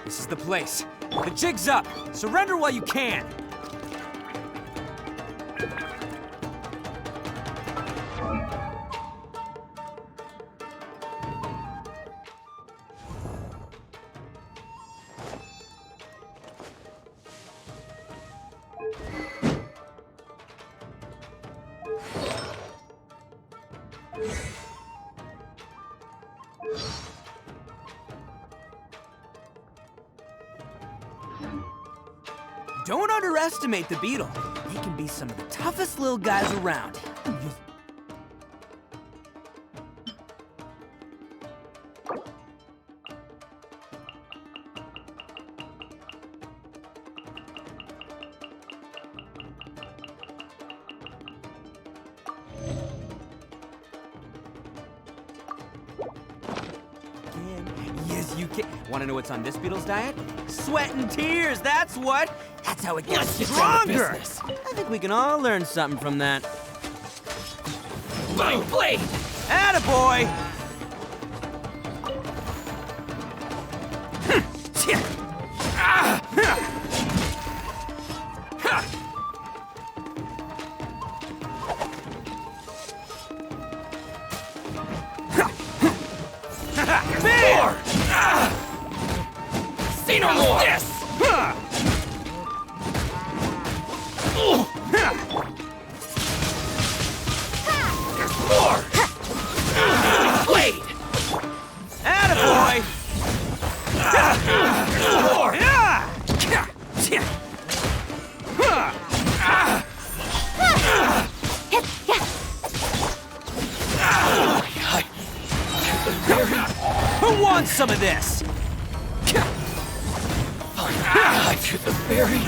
This is the place. The jig's up. Surrender while you can. Don't underestimate the beetle. They can be some of the toughest little guys around. Yes, you can. Want to know what's on this beetle's diet? Sweat and tears, that's what! That's how it gets stronger! I think we can all learn something from that. My blade! Attaboy! More! See no more! This! There's more! Blade! Attaboy! There's more! Who wants some of this? I to the very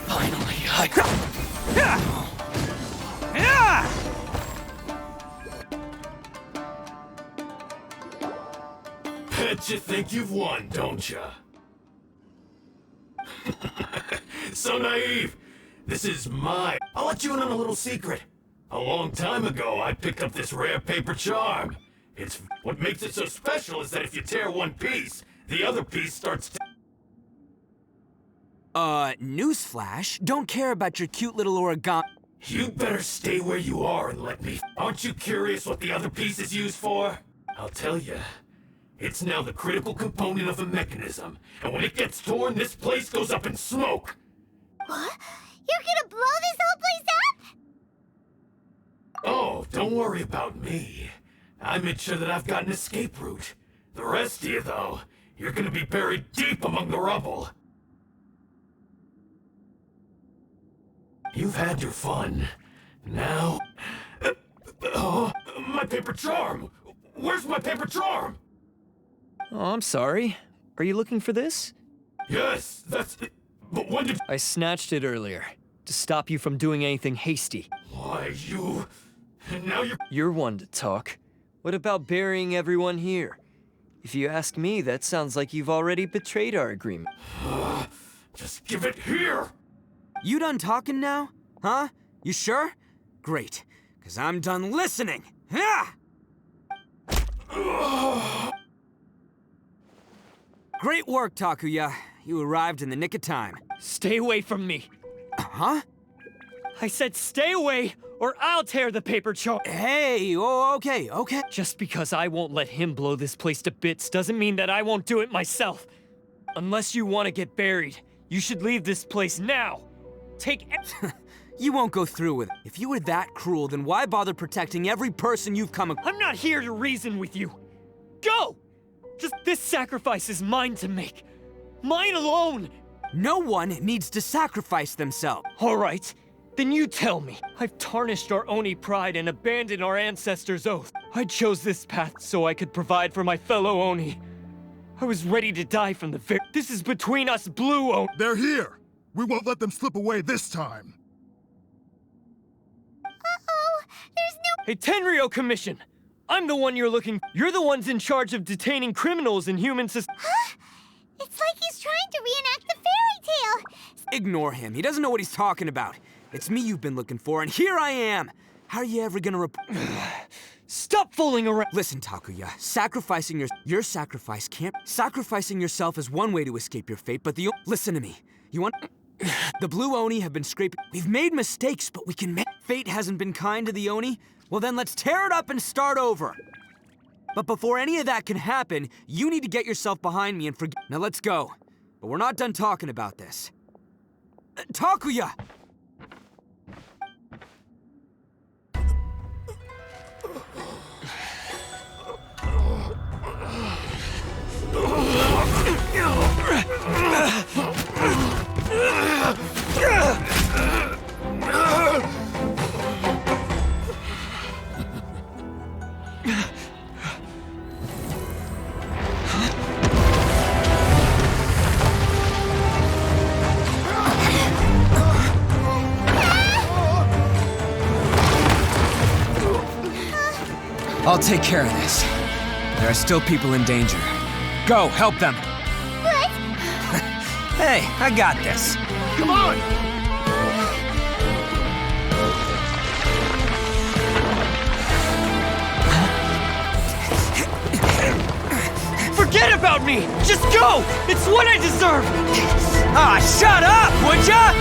finally, Bet you think you've won, don't ya? So naive. This is my... I'll let you in on a little secret. A long time ago, I picked up this rare paper charm. It's... What makes it so special is that if you tear one piece, the other piece starts to... Newsflash, don't care about your cute little origami. You better stay where you are and let me... Aren't you curious what the other piece is used for? I'll tell you. It's now the critical component of a mechanism, and when it gets torn, this place goes up in smoke. What? You're gonna blow this whole place up? Oh, don't worry about me. I made sure that I've got an escape route. The rest of you, though, you're gonna be buried deep among the rubble. You've had your fun. Now... Oh, my paper charm! Where's my paper charm? Oh, I'm sorry. Are you looking for this? Yes, that's... But when did... I snatched it earlier, to stop you from doing anything hasty. Why, you... Now you're... You're one to talk. What about burying everyone here? If you ask me, that sounds like you've already betrayed our agreement. Just give it here! You done talking now? Huh? You sure? Great, because I'm done listening. Ha! Great work, Takuya. You arrived in the nick of time. Stay away from me. Huh? I said stay away, or I'll tear the paper charm. Hey, oh, okay. Just because I won't let him blow this place to bits doesn't mean that I won't do it myself. Unless you want to get buried, you should leave this place now. take You won't go through with it. If you were that cruel, then why bother protecting every person you've come across? I'm not here to reason with you. Go! Just this sacrifice is mine to make. Mine alone! No one needs to sacrifice themselves. All right, then you tell me. I've tarnished our Oni pride and abandoned our ancestors' oath. I chose this path so I could provide for my fellow Oni. I was ready to die from the very— This is between us blue Oni— They're here! We won't let them slip away this time! Uh-oh, there's no— Hey, Tenryo Commission! I'm the one you're looking— You're the ones in charge of detaining criminals in human society. Huh? It's like he's trying to reenact the fairy tale. Ignore him. He doesn't know what he's talking about. It's me you've been looking for, and here I am. How are you ever gonna Stop fooling around! Listen, Takuya. Sacrificing your sacrifice can't— Sacrificing yourself is one way to escape your fate, but Listen to me. You want— The Blue Oni have been scraping— We've made mistakes, but we can make— Fate hasn't been kind to the Oni? Well then let's tear it up and start over. But before any of that can happen, you need to get yourself behind me and forget— Now let's go. But we're not done talking about this. Takuya! I'll take care of this. There are still people in danger. Go, help them. What? Hey, I got this. Come on! Forget about me! Just go! It's what I deserve! Ah, shut up, would ya?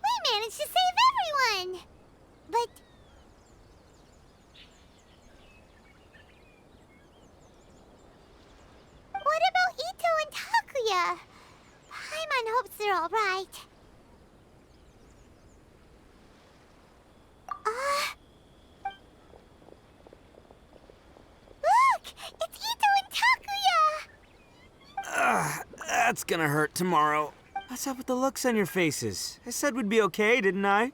We managed to save everyone! But... What about Ito and Takuya? Paimon hopes they're alright. Look! It's Ito and Takuya! That's gonna hurt tomorrow. What's up with the looks on your faces? I said we'd be okay, didn't I?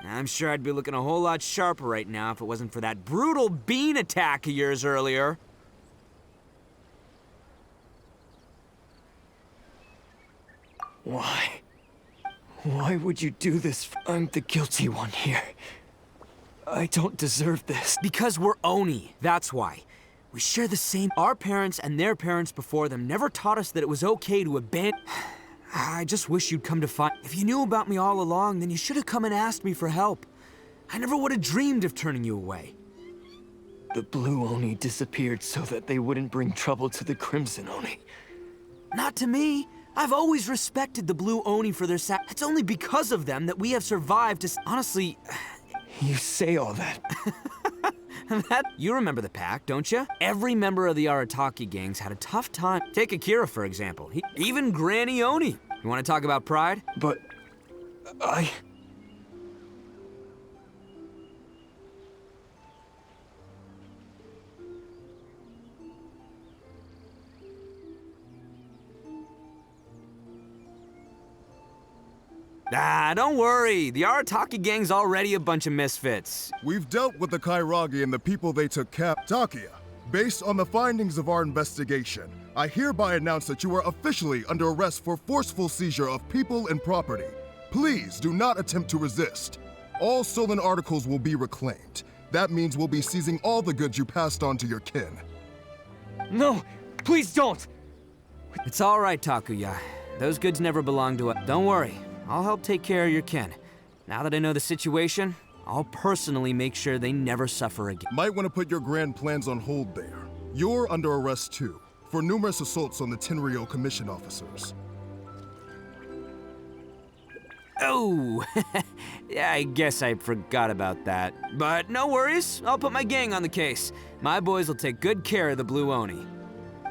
I'm sure I'd be looking a whole lot sharper right now if it wasn't for that brutal bean attack of yours earlier. Why? Why would you do this? I'm the guilty one here. I don't deserve this. Because we're Oni, that's why. We share the same— Our parents and their parents before them never taught us that it was okay to abandon— I just wish you'd come to find— If you knew about me all along, then you should have come and asked me for help. I never would have dreamed of turning you away. The Blue Oni disappeared so that they wouldn't bring trouble to the Crimson Oni. Not to me. I've always respected the Blue Oni for their It's only because of them that we have survived to— Honestly... You say all that. You remember the pack, don't you? Every member of the Arataki gangs had a tough time. Take Akira, for example. Even Granny Oni. You want to talk about pride? But... Ah, don't worry. The Arataki gang's already a bunch of misfits. We've dealt with the Kairagi and the people they took Takia. Based on the findings of our investigation, I hereby announce that you are officially under arrest for forceful seizure of people and property. Please do not attempt to resist. All stolen articles will be reclaimed. That means we'll be seizing all the goods you passed on to your kin. No, please don't! It's all right, Takuya. Those goods never belonged to us. Don't worry. I'll help take care of your kin. Now that I know the situation, I'll personally make sure they never suffer again. Might want to put your grand plans on hold there. You're under arrest too, for numerous assaults on the Tenryou Commission officers. Oh, yeah, I guess I forgot about that. But no worries, I'll put my gang on the case. My boys will take good care of the Blue Oni.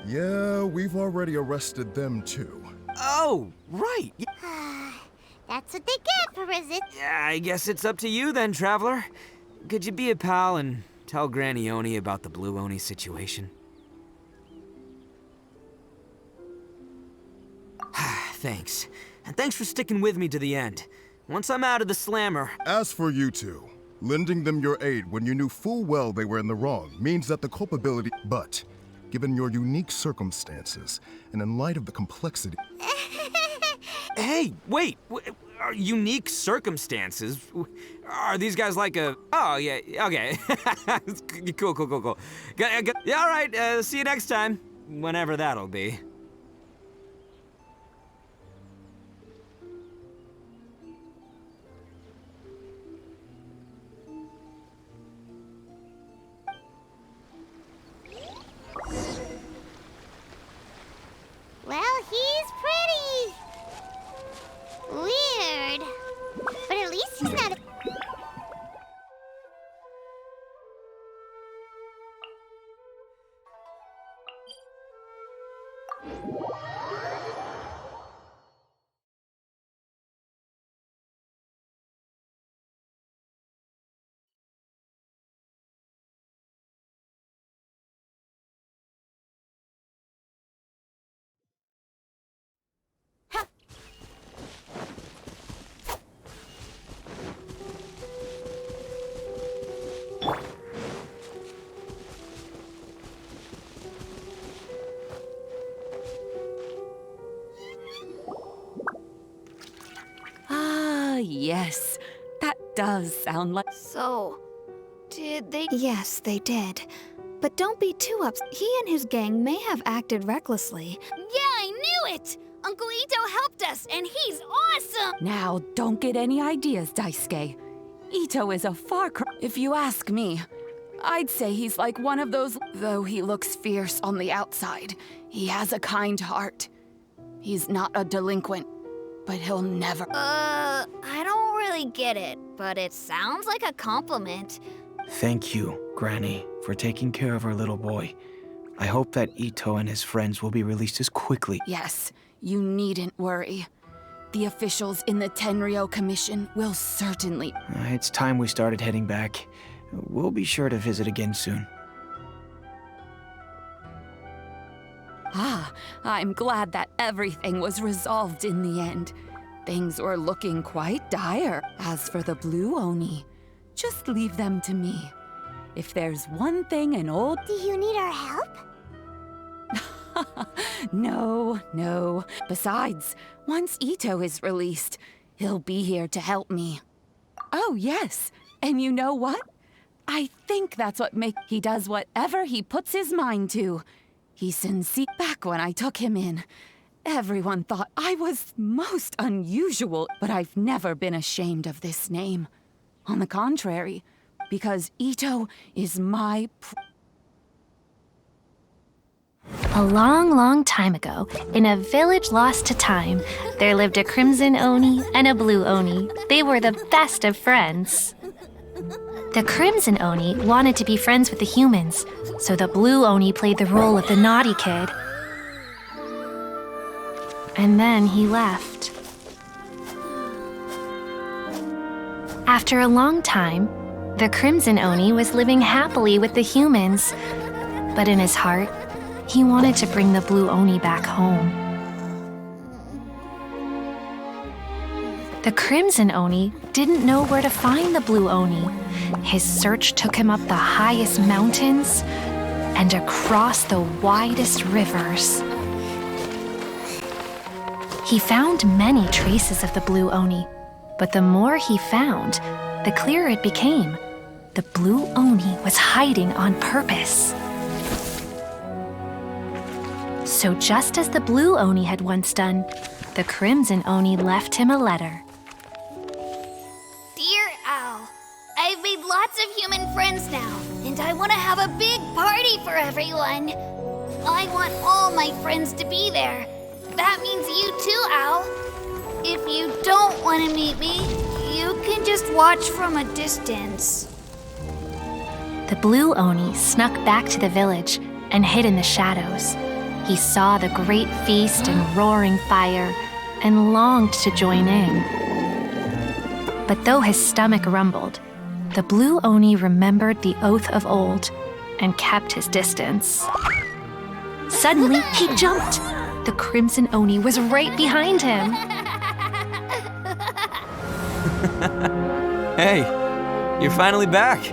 Yeah, we've already arrested them too. Oh, right. That's what they get for resist. Yeah, I guess it's up to you then, Traveler. Could you be a pal and tell Granny Oni about the Blue Oni situation? Thanks. And thanks for sticking with me to the end. Once I'm out of the slammer... As for you two, lending them your aid when you knew full well they were in the wrong means that the culpability... But, given your unique circumstances, and in light of the complexity... Hey, wait! Unique circumstances? Are these guys like a... Oh, yeah, okay. Cool. Yeah, all right, see you next time. Whenever that'll be. Well, he's pretty. Weird. But at least he's not... Yes, that does sound like... So, did they... Yes, they did. But don't be too upset. He and his gang may have acted recklessly. Yeah, I knew it! Uncle Ito helped us, and he's awesome! Now, don't get any ideas, Daisuke. Ito is a far cry... If you ask me, I'd say he's like one of those... Though he looks fierce on the outside, he has a kind heart. He's not a delinquent, but he'll never... I don't really get it, but it sounds like a compliment. Thank you, Granny, for taking care of our little boy. I hope that Ito and his friends will be released as quickly. Yes, you needn't worry. The officials in the Tenryou Commission will certainly... It's time we started heading back. We'll be sure to visit again soon. Ah, I'm glad that everything was resolved in the end. Things were looking quite dire. As for the Blue Oni, just leave them to me. If there's one thing an old... Do you need our help? No. Besides, once Ito is released, he'll be here to help me. Oh, yes. And you know what? I think that's what makes... He does whatever he puts his mind to. He's sincere. Back when I took him in, everyone thought I was most unusual, but I've never been ashamed of this name. On the contrary, because Ito is my... A long, long time ago, in a village lost to time, there lived a Crimson Oni and a Blue Oni. They were the best of friends. The Crimson Oni wanted to be friends with the humans, so the Blue Oni played the role of the naughty kid. And then he left. After a long time, the Crimson Oni was living happily with the humans, but in his heart, he wanted to bring the Blue Oni back home. The Crimson Oni didn't know where to find the Blue Oni. His search took him up the highest mountains and across the widest rivers. He found many traces of the Blue Oni, but the more he found, the clearer it became. The Blue Oni was hiding on purpose. So just as the Blue Oni had once done, the Crimson Oni left him a letter. Dear Owl, I've made lots of human friends now, and I want to have a big party for everyone. I want all my friends to be there. That means you too, Owl. If you don't want to meet me, you can just watch from a distance. The Blue Oni snuck back to the village and hid in the shadows. He saw the great feast and roaring fire and longed to join in. But though his stomach rumbled, the Blue Oni remembered the oath of old and kept his distance. Suddenly, he jumped. The Crimson Oni was right behind him. Hey, you're finally back.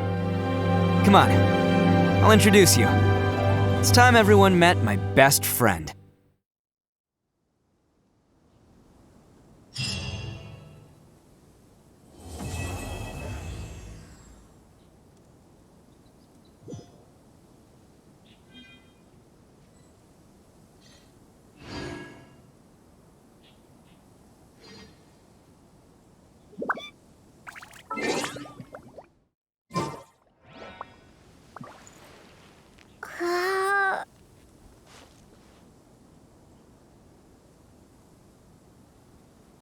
Come on, I'll introduce you. It's time everyone met my best friend.